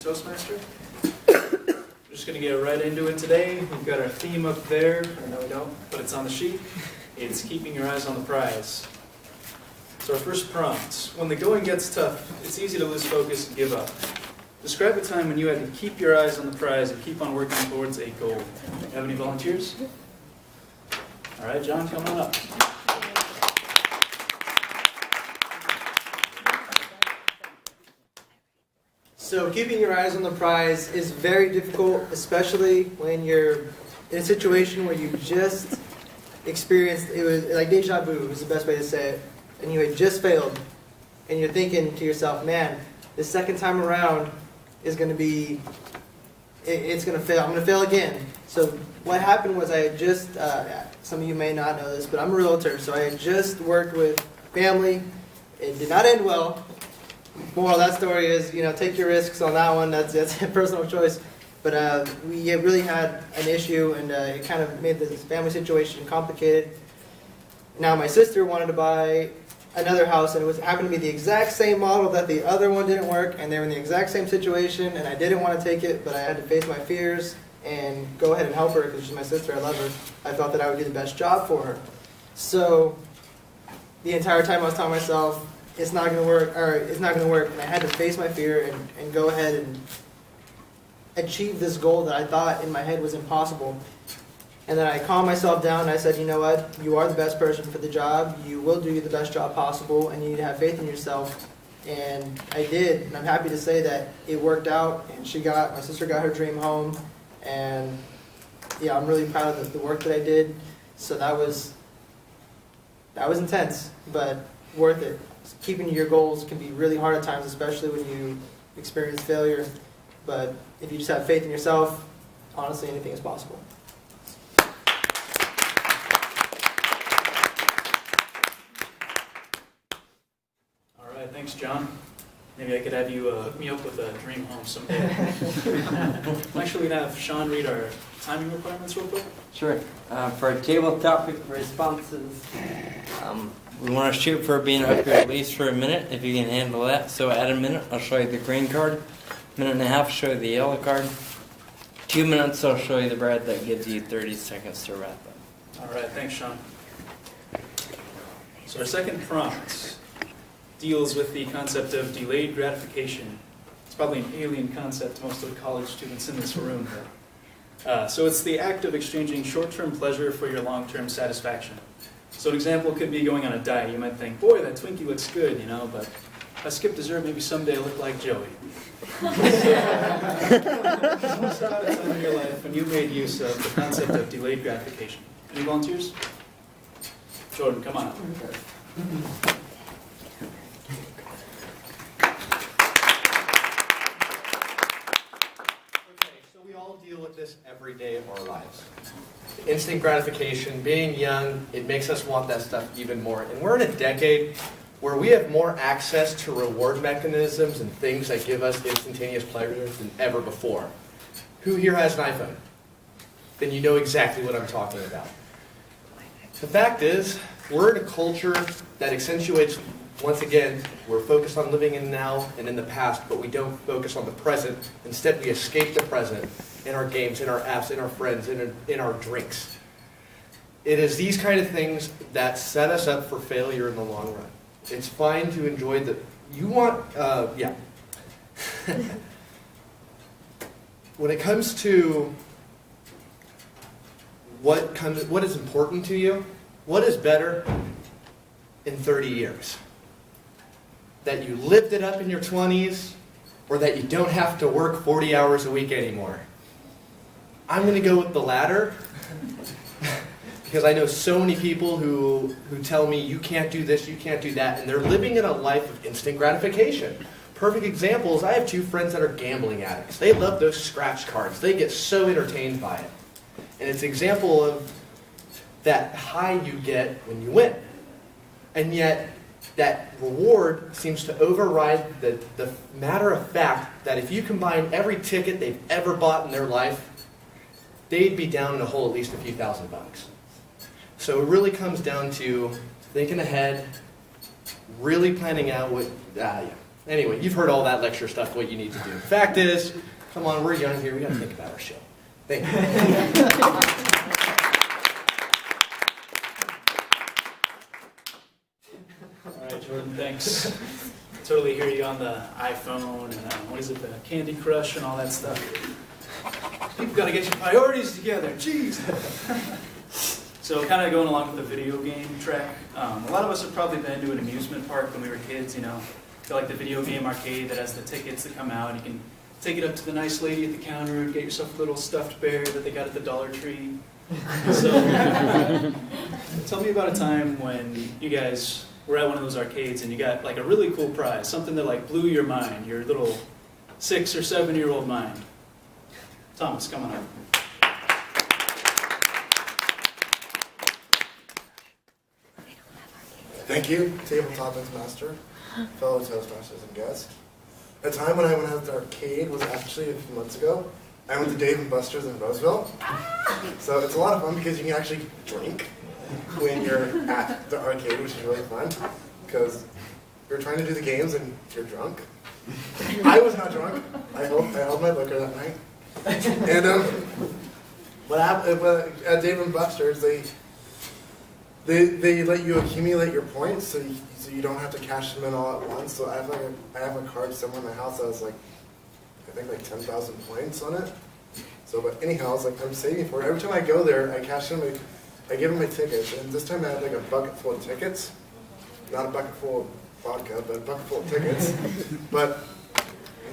Toastmaster. We're just going to get right into it today. We've got our theme up there. No, we don't, but it's on the sheet. It's keeping your eyes on the prize. So our first prompt. When the going gets tough, it's easy to lose focus and give up. Describe a time when you had to keep your eyes on the prize and keep on working towards a goal. You have any volunteers? All right, John, come on up. So keeping your eyes on the prize is very difficult, especially when you're in a situation where you just experienced, it was like deja vu is the best way to say it, and you had just failed, and you're thinking to yourself, man, the second time around is going to be, it's going to fail, I'm going to fail again. So what happened was I had just, some of you may not know this, but I'm a realtor, so I had just worked with family. It did not end well. Moral of that story is, take your risks on that one. That's a personal choice. But we really had an issue, and it kind of made this family situation complicated. Now my sister wanted to buy another house, and it happened to be the exact same model that the other one didn't work, and they were in the exact same situation, and I didn't want to take it, but I had to face my fears and go ahead and help her because she's my sister. I love her. I thought that I would do the best job for her. So the entire time I was telling myself, it's not going to work, and I had to face my fear and go ahead and achieve this goal that I thought in my head was impossible. And then I calmed myself down and I said, you know what, you are the best person for the job, you will do the best job possible, and you need to have faith in yourself. And I did, and I'm happy to say that it worked out, and my sister got her dream home, and yeah, I'm really proud of the work that I did. So that was intense, but worth it. Keeping your goals can be really hard at times, especially when you experience failure. But if you just have faith in yourself, honestly, anything is possible. All right, thanks, John. Maybe I could have you hook me up with a dream home someday. Actually, we're going to have Sean read our timing requirements real quick. Sure. For table topic responses, we want to shoot for being up here at least for a minute, if you can handle that. So at a minute, I'll show you the green card. Minute and a half, show you the yellow card. 2 minutes, I'll show you the red. That gives you 30 seconds to wrap up. All right, thanks, Sean. So our second prompt deals with the concept of delayed gratification. It's probably an alien concept to most of the college students in this room. So it's the act of exchanging short-term pleasure for your long-term satisfaction. So an example could be going on a diet. You might think, boy, that Twinkie looks good, but if I skip dessert, maybe someday I'll look like Joey. What's about a time in your life when you made use of the concept of delayed gratification? Any volunteers? Jordan, come on up. We all deal with this every day of our lives. Instant gratification, being young, it makes us want that stuff even more. And we're in a decade where we have more access to reward mechanisms and things that give us instantaneous pleasure than ever before. Who here has an iPhone? Then you know exactly what I'm talking about. The fact is, we're in a culture that accentuates, once again, we're focused on living in the now and in the past, but we don't focus on the present. Instead, we escape the present in our games, in our apps, in our friends, in our drinks. It is these kind of things that set us up for failure in the long run. It's fine to enjoy When it comes to what is important to you, what is better in 30 years? That you lived it up in your 20s, or that you don't have to work 40 hours a week anymore? I'm going to go with the latter, because I know so many people who tell me, you can't do this, you can't do that, and they're living in a life of instant gratification. Perfect example is I have two friends that are gambling addicts. They love those scratch cards. They get so entertained by it. And it's an example of that high you get when you win. And yet, that reward seems to override the matter of fact that if you combine every ticket they've ever bought in their life, they'd be down in a hole at least a few $1,000. So it really comes down to thinking ahead, really planning out Anyway, you've heard all that lecture stuff, what you need to do. Fact is, come on, we're young here, we gotta think about our show. Thank you. All right, Jordan, thanks. Totally hear you on the iPhone and what is it, the Candy Crush and all that stuff. People got to get your priorities together. Jeez. So kind of going along with the video game track, a lot of us have probably been to an amusement park when we were kids, you know, to like the video game arcade that has the tickets that come out. You can take it up to the nice lady at the counter and get yourself a little stuffed bear that they got at the Dollar Tree. So tell me about a time when you guys were at one of those arcades and you got like a really cool prize, something that like blew your mind, your little 6 or 7-year-old mind. Thomas, come on up. Thank you, Tabletop Master, fellow Toastmasters and guests. A time when I went out to the arcade was actually a few months ago. I went to Dave & Buster's in Roseville. So it's a lot of fun because you can actually drink when you're at the arcade, which is really fun because you're trying to do the games and you're drunk. I was not drunk. I held my liquor that night. And what happened at Dave & Buster's, they let you accumulate your points so you don't have to cash them in all at once. So I have a card somewhere in my house that has like I think like 10,000 points on it. So but anyhow, I was like I'm saving for it. Every time I go there, I cash in I give them my tickets, and this time I had like a bucket full of tickets. Not a bucket full of vodka, but a bucket full of tickets. But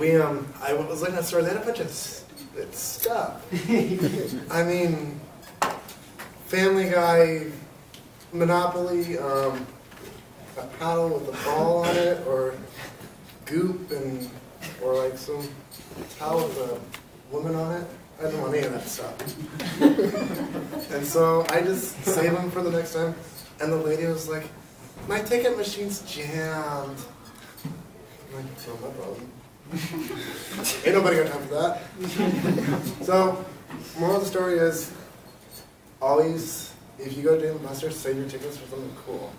I was looking at the store, they had a bunch of stuff. I mean, Family Guy, Monopoly, a paddle with a ball on it, or Goop, or like some towel with a woman on it. I didn't want any of that stuff. And so I just save them for the next time. And the lady was like, my ticket machine's jammed. I'm like, oh, no problem. Ain't nobody got time for that. So, moral of the story is, always, if you go to Dave & Buster's, save your tickets for something cool.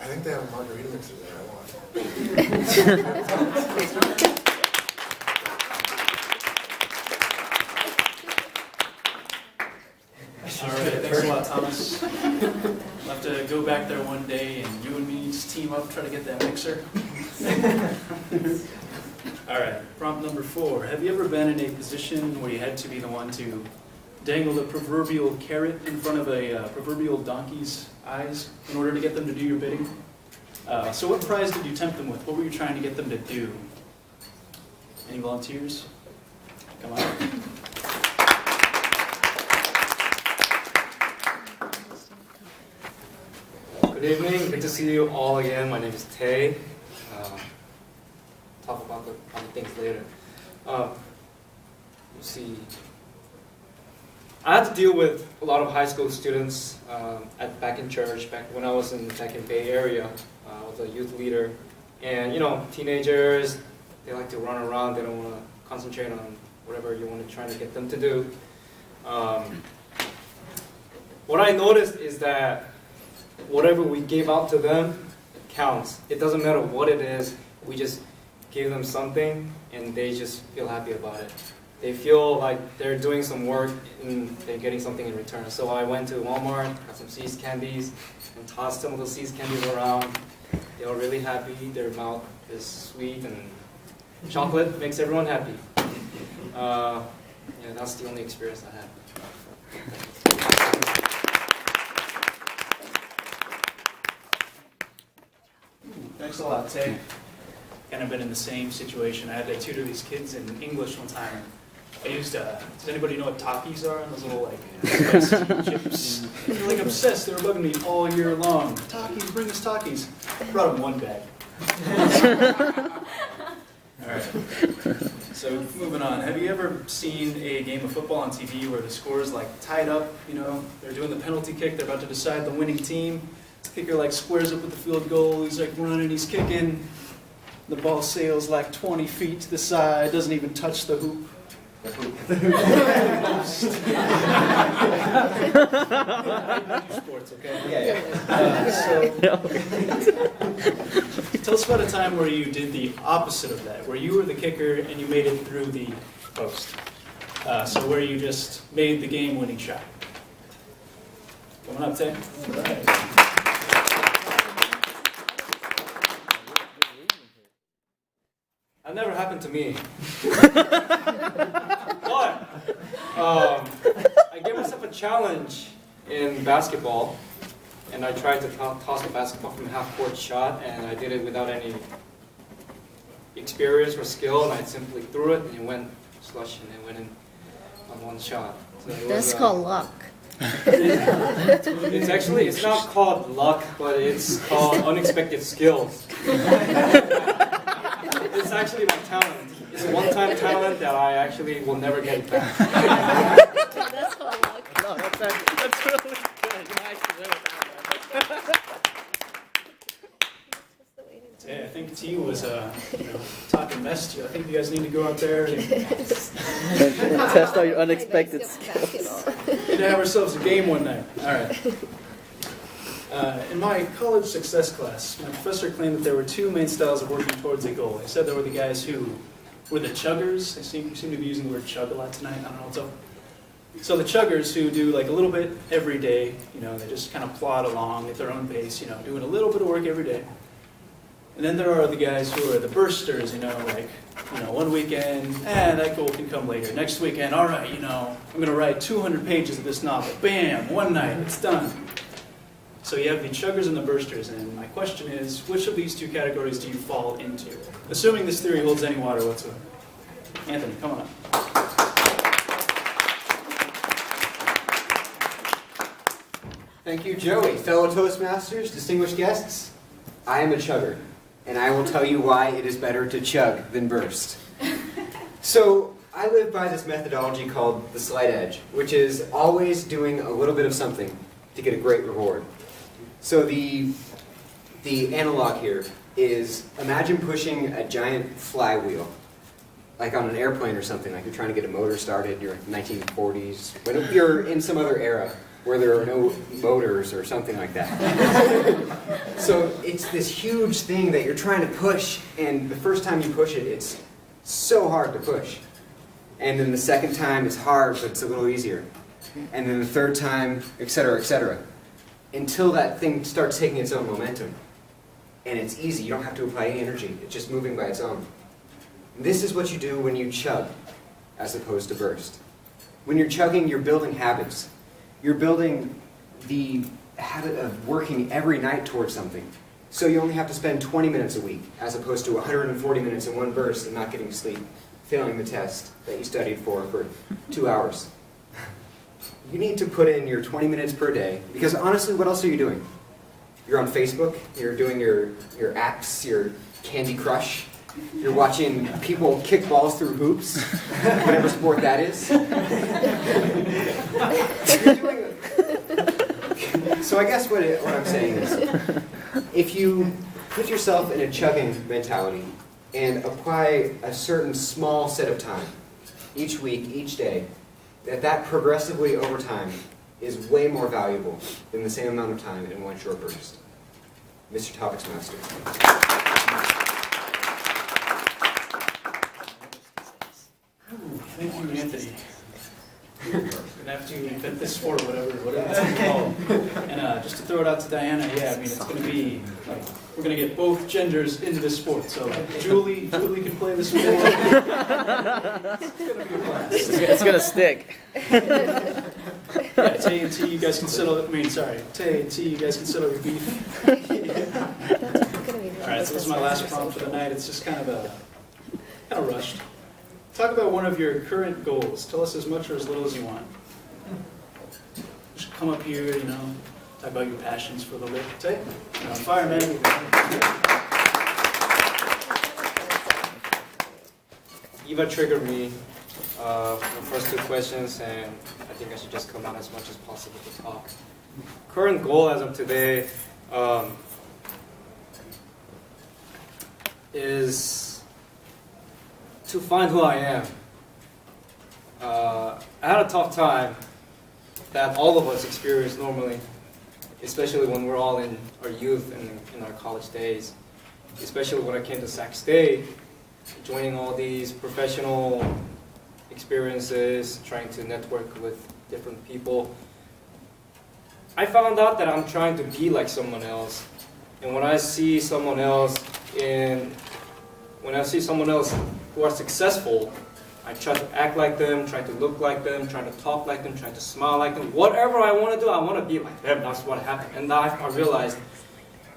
I think they have a margarita mixer there I want. All right, thanks a lot, Thomas. We'll have to go back there one day and you and me just team up, try to get that mixer. All right, prompt number 4. Have you ever been in a position where you had to be the one to dangle the proverbial carrot in front of a proverbial donkey's eyes in order to get them to do your bidding? So what prize did you tempt them with? What were you trying to get them to do? Any volunteers? Come on. Good evening. Good to see you all again. My name is Tay. Talk about the other things later. You see, I had to deal with a lot of high school students back in church, back when I was back in Bay Area. I was a youth leader. And, you know, teenagers, they like to run around. They don't want to concentrate on whatever you want to try to get them to do. What I noticed is that whatever we give out to them counts. It doesn't matter what it is. We just give them something and they just feel happy about it. They feel like they're doing some work and they're getting something in return. So I went to Walmart, got some See's candies, and tossed some of those See's candies around. They were really happy. Their mouth is sweet and chocolate makes everyone happy. Yeah, that's the only experience I had. Thanks a lot, Tay. Kind of been in the same situation. I had to tutor these kids in English one time. I used, does anybody know what Takis are? Those little, like, spicy chips. They're, like, obsessed. They were bugging me all year long. Takis, bring us Takis. I brought them one bag. All right. So, moving on. Have you ever seen a game of football on TV where the score is, like, tied up? You know, they're doing the penalty kick. They're about to decide the winning team. The kicker, like, squares up with the field goal. He's, like, running. He's kicking. The ball sails, like, 20 feet to the side. Doesn't even touch the hoop. Sports, okay? Yeah. Tell us about a time where you did the opposite of that, where you were the kicker and you made it through the post. So where you just made the game-winning shot. Coming up, Tay. All right. That never happened to me. But I gave myself a challenge in basketball, and I tried to toss the basketball from a half-court shot, and I did it without any experience or skill, and I simply threw it, and it went slush, and it went in on one shot. So it That's was, called luck. it's not called luck, but it's called unexpected skills. It's actually my talent. It's a one-time talent that I actually will never get back. That's called luck. No, that's really good. Tay, I think T was talking mess to you. I think you guys need to go out there and Test all your unexpected skills. need to have ourselves a game one night. All right. In my college success class, my professor claimed that there were two main styles of working towards a goal. He said there were the guys who were the chuggers. I seem to be using the word chug a lot tonight. I don't know what's up. So the chuggers who do like a little bit every day, they just kind of plod along at their own pace, doing a little bit of work every day. And then there are the guys who are the bursters, one weekend, that goal can come later. Next weekend, all right, I'm going to write 200 pages of this novel. Bam, one night, it's done. So you have the chuggers and the bursters, and my question is, which of these two categories do you fall into? Assuming this theory holds any water whatsoever. Anthony, come on up. Thank you, Joey. Fellow Toastmasters, distinguished guests, I am a chugger, and I will tell you why it is better to chug than burst. So, I live by this methodology called the slight edge, which is always doing a little bit of something to get a great reward. So the analog here is, imagine pushing a giant flywheel, like on an airplane or something, like you're trying to get a motor started, you're in the 1940s, when you're in some other era where there are no motors or something like that. So it's this huge thing that you're trying to push, and the first time you push it, it's so hard to push. And then the second time it's hard, but it's a little easier. And then the third time, etc., etc. Until that thing starts taking its own momentum. And it's easy, you don't have to apply any energy, it's just moving by its own. This is what you do when you chug, as opposed to burst. When you're chugging, you're building habits. You're building the habit of working every night towards something. So you only have to spend 20 minutes a week, as opposed to 140 minutes in one burst and not getting sleep, failing the test that you studied for 2 hours. You need to put in your 20 minutes per day, because honestly, what else are you doing? You're on Facebook, you're doing your apps, your Candy Crush, you're watching people kick balls through hoops, whatever sport that is. So I guess what I'm saying is, if you put yourself in a chugging mentality and apply a certain small set of time, each week, each day, that progressively over time is way more valuable than the same amount of time in one short burst. Mr. Topics Master. Thank you, Anthony. We're going to have to invent this sport or whatever it's going to be called. And just to throw it out to Diana, it's going to be, we're going to get both genders into this sport. So Julie can play this sport. It's going to be a blast. It's going to stick. Yeah, Tay and T, you guys can settle, Tay and T, you guys can settle your beef. Alright, so this is my last prompt for the night. It's just kind of rushed. Talk about one of your current goals. Tell us as much or as little as you want. Just come up here, talk about your passions for the lift. Tay, you're on fire, man. Eva triggered me the first two questions, and I think I should just come out as much as possible to talk. Current goal as of today is to find who I am. I had a tough time that all of us experience normally, especially when we're all in our youth and in our college days. Especially when I came to Sac State, joining all these professional experiences, trying to network with different people. I found out that I'm trying to be like someone else. And when I see someone else who are successful, I try to act like them, try to look like them, try to talk like them, try to smile like them. Whatever I want to do, I want to be like them. That's what happened. And I realized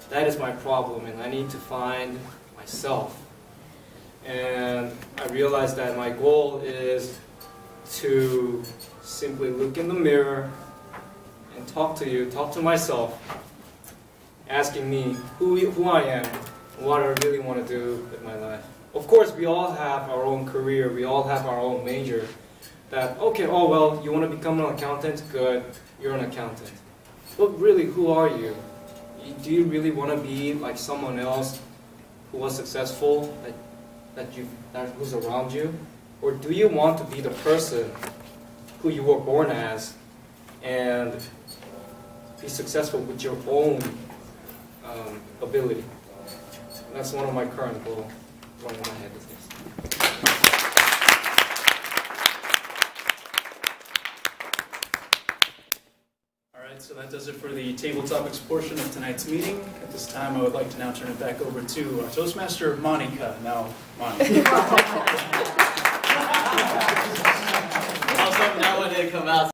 that is my problem, and I need to find myself. And I realized that my goal is to simply look in the mirror and talk to myself, asking me who I am, and what I really want to do with my life. Of course, we all have our own career, we all have our own major. That, okay, oh well, you want to become an accountant? Good, you're an accountant. But really, who are you? Do you really want to be like someone else who was successful, who's around you? Or do you want to be the person who you were born as and be successful with your own ability? That's one of my current goals. One in my head is this. All right, so that does it for the table topics portion of tonight's meeting. At this time, I would like to now turn it back over to our Toastmaster, Monica. Now, Monica. Now when they come out.